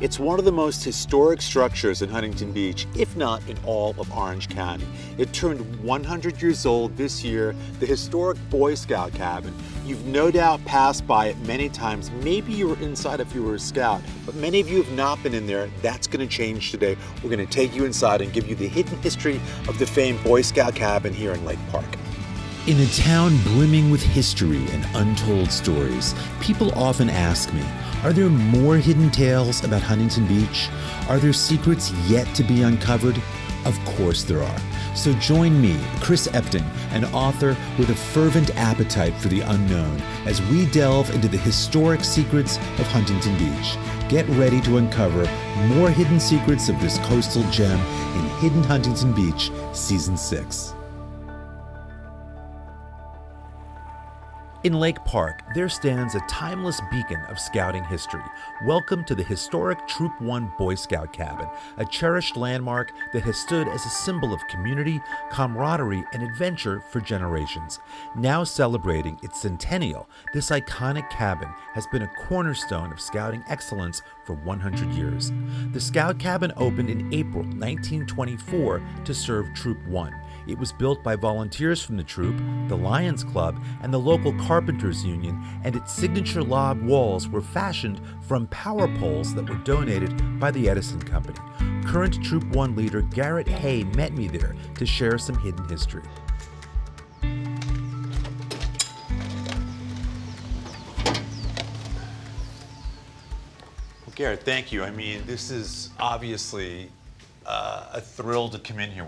It's one of the most historic structures in Huntington Beach, if not in all of Orange County. It turned 100 years old this year, the historic Boy Scout cabin. You've no doubt passed by it many times. Maybe you were inside if you were a scout, but many of you have not been in there. That's going to change today. We're going to take you inside and give you the hidden history of the famed Boy Scout cabin here in Lake Park. In a town brimming with history and untold stories, people often ask me, are there more hidden tales about Huntington Beach? Are there secrets yet to be uncovered? Of course there are. So join me, Chris Epting, an author with a fervent appetite for the unknown, as we delve into the historic secrets of Huntington Beach. Get ready to uncover more hidden secrets of this coastal gem in Hidden Huntington Beach, Season 6. In Lake Park, there stands a timeless beacon of scouting history. Welcome to the historic Troop 1 Boy Scout cabin, a cherished landmark that has stood as a symbol of community, camaraderie, and adventure for generations. Now celebrating its centennial, this iconic cabin has been a cornerstone of scouting excellence for 100 years. The Scout cabin opened in April 1924 to serve Troop 1. It was built by volunteers from the troop, the Lions Club, and the local Carpenters Union, and its signature log walls were fashioned from power poles that were donated by the Edison Company. Current Troop 1 leader Garrett Hay met me there to share some hidden history. Well, Garrett, thank you. I mean, this is obviously a thrill to come in here.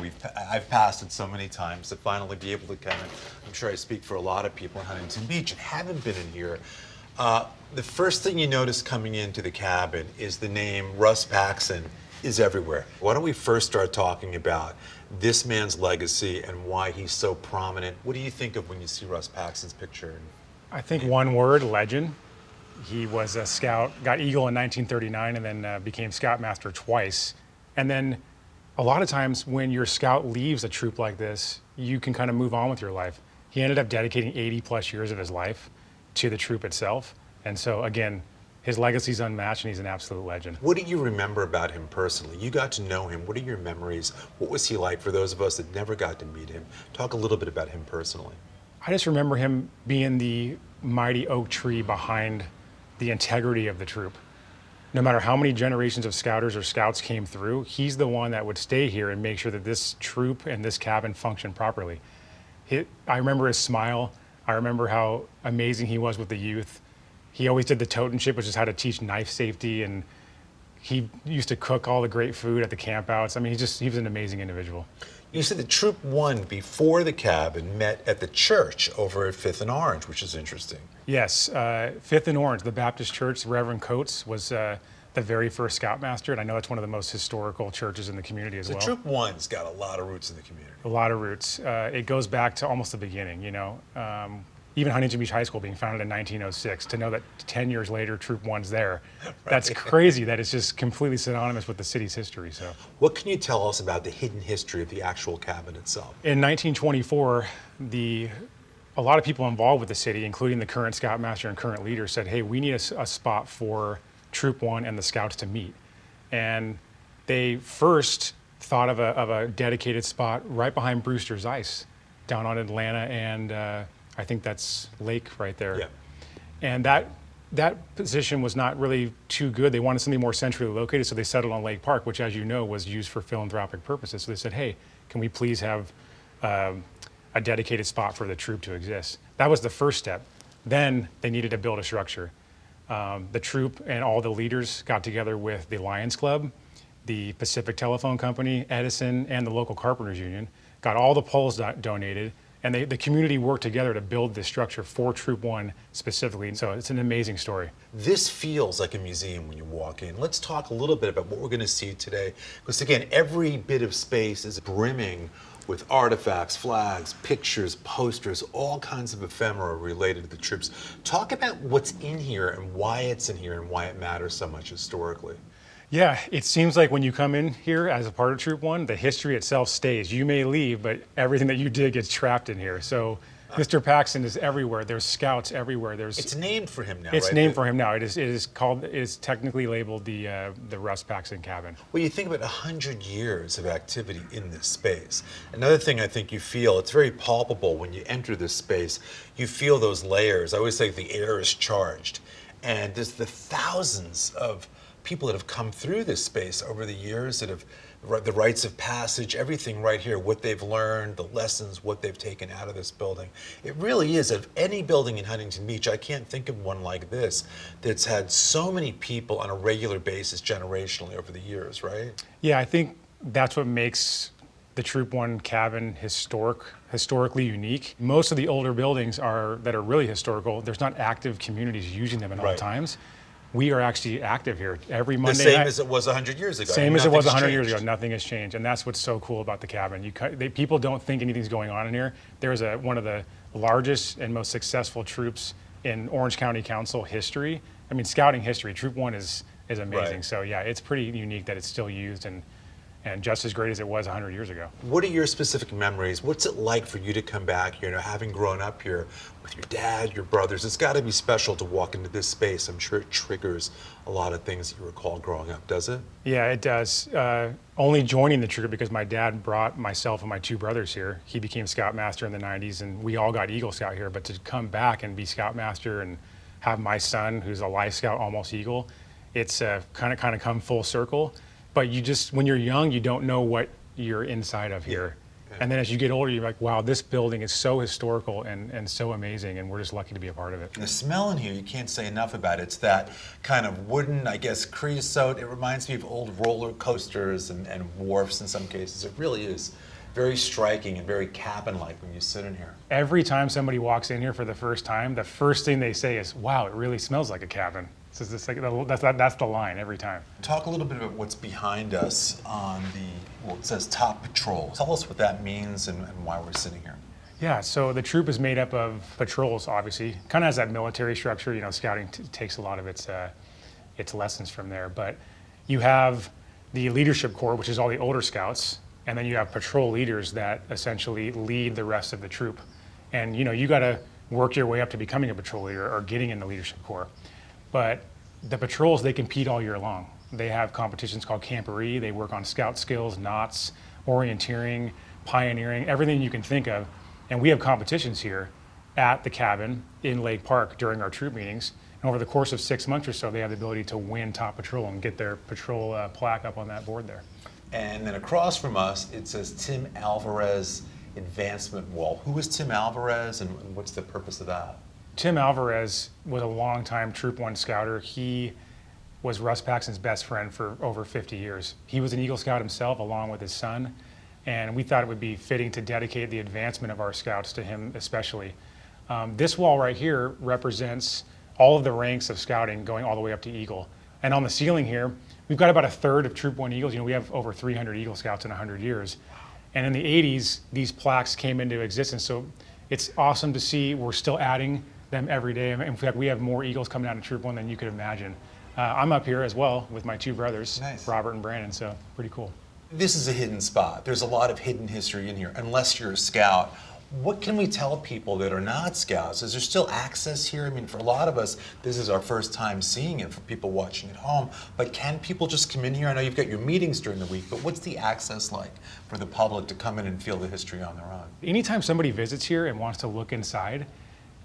I've passed it so many times to finally be able to come in. I'm sure I speak for a lot of people in Huntington Beach and haven't been in here. The first thing you notice coming into the cabin is the name Russ Paxton is everywhere. Why don't we first start talking about this man's legacy and why he's so prominent? What do you think of when you see Russ Paxton's picture? I think one word, legend. He was a scout, got Eagle in 1939 and then became Scoutmaster twice. And then a lot of times when your scout leaves a troop like this, you can kind of move on with your life. He ended up dedicating 80 plus years of his life to the troop itself. And so again, his legacy is unmatched and he's an absolute legend. What do you remember about him personally? You got to know him. What are your memories? What was he like for those of us that never got to meet him? Talk a little bit about him personally. I just remember him being the mighty oak tree behind the integrity of the troop. No matter how many generations of scouters or scouts came through, he's the one that would stay here and make sure that this troop and this cabin functioned properly. I remember his smile. I remember how amazing he was with the youth. He always did the totemship, which is how to teach knife safety, and he used to cook all the great food at the campouts. I mean, he was an amazing individual. You said that Troop 1 before the cabin met at the church over at 5th and Orange, which is interesting. Yes, 5th and Orange, the Baptist church, Reverend Coates was the very first Scoutmaster, and I know it's one of the most historical churches in the community as well. Troop 1's got a lot of roots in the community. A lot of roots. It goes back to almost the beginning, you know. Even Huntington Beach High School being founded in 1906, to know that 10 years later, Troop 1's there. Right. That's crazy that it's just completely synonymous with the city's history. So, what can you tell us about the hidden history of the actual cabin itself? In 1924, a lot of people involved with the city, including the current Scoutmaster and current leader, said, hey, we need a spot for Troop 1 and the Scouts to meet. And they first thought of a dedicated spot right behind Brewster's Ice, down on Atlanta and I think that's Lake right there. Yeah. And that position was not really too good. They wanted something more centrally located, so they settled on Lake Park, which, as you know, was used for philanthropic purposes. So they said, hey, can we please have a dedicated spot for the troop to exist? That was the first step. Then they needed to build a structure. The troop and all the leaders got together with the Lions Club, the Pacific Telephone Company, Edison, and the local Carpenters Union, got all the poles donated, and the community worked together to build this structure for Troop 1 specifically. So it's an amazing story. This feels like a museum when you walk in. Let's talk a little bit about what we're going to see today. Because again, every bit of space is brimming with artifacts, flags, pictures, posters, all kinds of ephemera related to the troops. Talk about what's in here and why it's in here and why it matters so much historically. Yeah, it seems like when you come in here as a part of Troop 1, the history itself stays. You may leave, but everything that you did gets trapped in here. So Mr. Paxton is everywhere. There's scouts everywhere. It's named for him now, It's right? named for him now. It is technically labeled the Russ Paxton cabin. Well, you think about 100 years of activity in this space. Another thing I think you feel, it's very palpable when you enter this space, you feel those layers. I always say the air is charged. And there's the thousands of people that have come through this space over the years that have the rites of passage, everything right here, what they've learned, the lessons, what they've taken out of this building. It really is, of any building in Huntington Beach, I can't think of one like this that's had so many people on a regular basis generationally over the years, right? Yeah, I think that's what makes the Troop 1 cabin historically unique. Most of the older buildings that are really historical, there's not active communities using them at all times. We are actually active here every Monday night. The same night. as it was 100 years ago. Same as it was 100 years ago. Nothing has changed, and that's what's so cool about the cabin. People don't think anything's going on in here. There's one of the largest and most successful troops in Orange County Council history. I mean, scouting history. Troop 1 is amazing. Right. So yeah, it's pretty unique that it's still used and just as great as it was 100 years ago. What are your specific memories? What's it like for you to come back here, having grown up here with your dad, your brothers? It's got to be special to walk into this space. I'm sure it triggers a lot of things that you recall growing up, does it? Yeah, it does. Only joining the troop because my dad brought myself and my two brothers here. He became Scoutmaster in the 90s, and we all got Eagle Scout here. But to come back and be Scoutmaster and have my son, who's a Life Scout, almost Eagle, it's kind of come full circle. But when you're young, you don't know what you're inside of here. Yeah. And then as you get older, you're like, wow, this building is so historical and so amazing, and we're just lucky to be a part of it. And the smell in here, you can't say enough about it. It's that kind of wooden, I guess, creosote. It reminds me of old roller coasters and wharfs in some cases. It really is very striking and very cabin-like when you sit in here. Every time somebody walks in here for the first time, the first thing they say is, wow, it really smells like a cabin. So it's like, that's the line every time. Talk a little bit about what's behind us on it says Top Patrol. Tell us what that means and why we're sitting here. Yeah, so the troop is made up of patrols, obviously. Kind of has that military structure. Scouting takes a lot of its lessons from there. But you have the leadership corps, which is all the older scouts, and then you have patrol leaders that essentially lead the rest of the troop. And you got to work your way up to becoming a patrol leader or getting in the leadership corps. But the patrols, they compete all year long. They have competitions called camporee. They work on scout skills, knots, orienteering, pioneering, everything you can think of. And we have competitions here at the cabin in Lake Park during our troop meetings. And over the course of 6 months or so, they have the ability to win Top Patrol and get their patrol plaque up on that board there. And then across from us, it says Tim Alvarez Advancement Wall. Who is Tim Alvarez and what's the purpose of that? Tim Alvarez was a longtime Troop 1 Scouter. He was Russ Paxton's best friend for over 50 years. He was an Eagle Scout himself along with his son, and we thought it would be fitting to dedicate the advancement of our Scouts to him especially. This wall right here represents all of the ranks of Scouting going all the way up to Eagle. And on the ceiling here, we've got about a third of Troop 1 Eagles. We have over 300 Eagle Scouts in 100 years. And in the 80s, these plaques came into existence. So it's awesome to see we're still adding them every day. In fact, we have more Eagles coming out of Troop 1 than you could imagine. I'm up here as well with my two brothers, nice. Robert and Brandon, so pretty cool. This is a hidden spot. There's a lot of hidden history in here, unless you're a scout. What can we tell people that are not scouts? Is there still access here? I mean, for a lot of us, this is our first time seeing it for people watching at home. But can people just come in here? I know you've got your meetings during the week, but what's the access like for the public to come in and feel the history on their own? Anytime somebody visits here and wants to look inside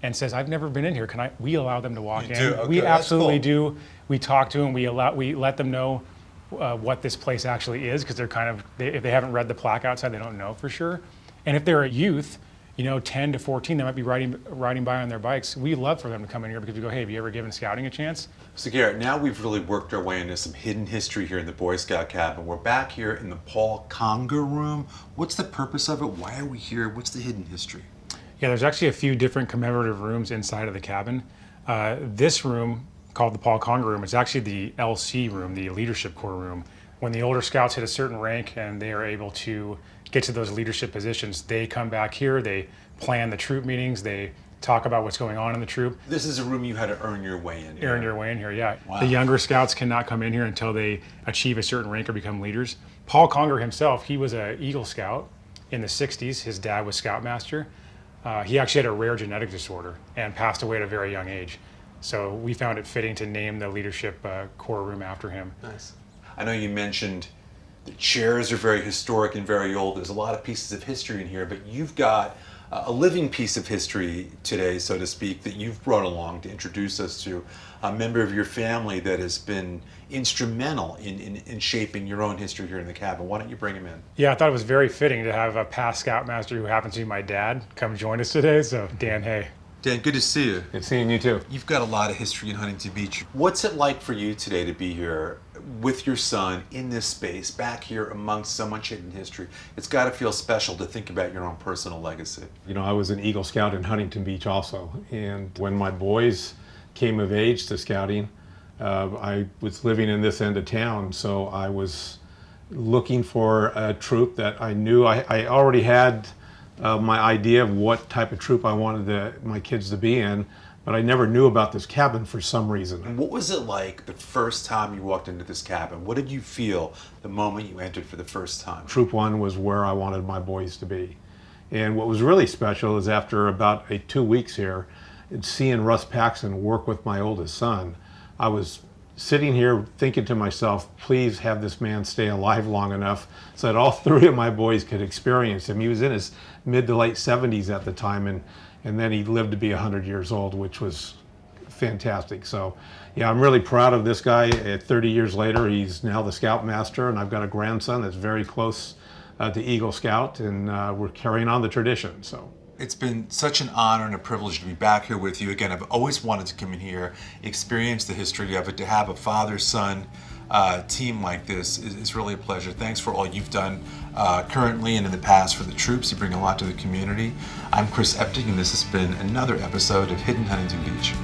and says, I've never been in here, we allow them to walk in. Okay, we absolutely do. We talk to them, we let them know what this place actually is, because if they haven't read the plaque outside, they don't know for sure. And if they're a youth, 10 to 14, they might be riding by on their bikes. We love for them to come in here because we go, hey, have you ever given scouting a chance? So Garrett, now we've really worked our way into some hidden history here in the Boy Scout cabin. We're back here in the Paul Conger room. What's the purpose of it? Why are we here? What's the hidden history? Yeah, there's actually a few different commemorative rooms inside of the cabin. This room, called the Paul Conger room, is actually the LC room, the Leadership Corps room. When the older scouts hit a certain rank and they are able to get to those leadership positions, they come back here, they plan the troop meetings, they talk about what's going on in the troop. This is a room you had to earn your way in here. Earn your way in here, yeah. Wow. The younger scouts cannot come in here until they achieve a certain rank or become leaders. Paul Conger himself, he was an Eagle Scout in the 60s. His dad was Scoutmaster. He actually had a rare genetic disorder and passed away at a very young age. So we found it fitting to name the leadership core room after him. Nice. I know you mentioned the chairs are very historic and very old. There's a lot of pieces of history in here, but you've got a living piece of history today, so to speak, that you've brought along to introduce us to a member of your family that has been instrumental in shaping your own history here in the cabin. Why don't you bring him in? Yeah, I thought it was very fitting to have a past scoutmaster who happens to be my dad come join us today. So Dan, hey. Dan, good to see you. Good seeing you too. You've got a lot of history in Huntington Beach. What's it like for you today to be here with your son in this space, back here amongst so much hidden history? It's got to feel special to think about your own personal legacy. You know, I was an Eagle Scout in Huntington Beach also, and when my boys came of age to scouting, I was living in this end of town, so I was looking for a troop that I knew I already had my idea of what type of troop I wanted my kids to be in, but I never knew about this cabin for some reason. And what was it like the first time you walked into this cabin? What did you feel the moment you entered for the first time? Troop 1 was where I wanted my boys to be. And what was really special is after about 2 weeks here, and seeing Russ Paxton work with my oldest son, I was sitting here thinking to myself, please have this man stay alive long enough so that all 3 of my boys could experience him. He was in his mid to late 70s at the time, and then he lived to be 100 years old, which was fantastic. So yeah, I'm really proud of this guy. 30 years later, he's now the Scoutmaster, and I've got a grandson that's very close to Eagle Scout, and we're carrying on the tradition. So it's been such an honor and a privilege to be back here with you. Again, I've always wanted to come in here, experience the history of it. To have a father-son team like this is really a pleasure. Thanks for all you've done currently and in the past for the troops. You bring a lot to the community. I'm Chris Epting, and this has been another episode of Hidden Huntington Beach.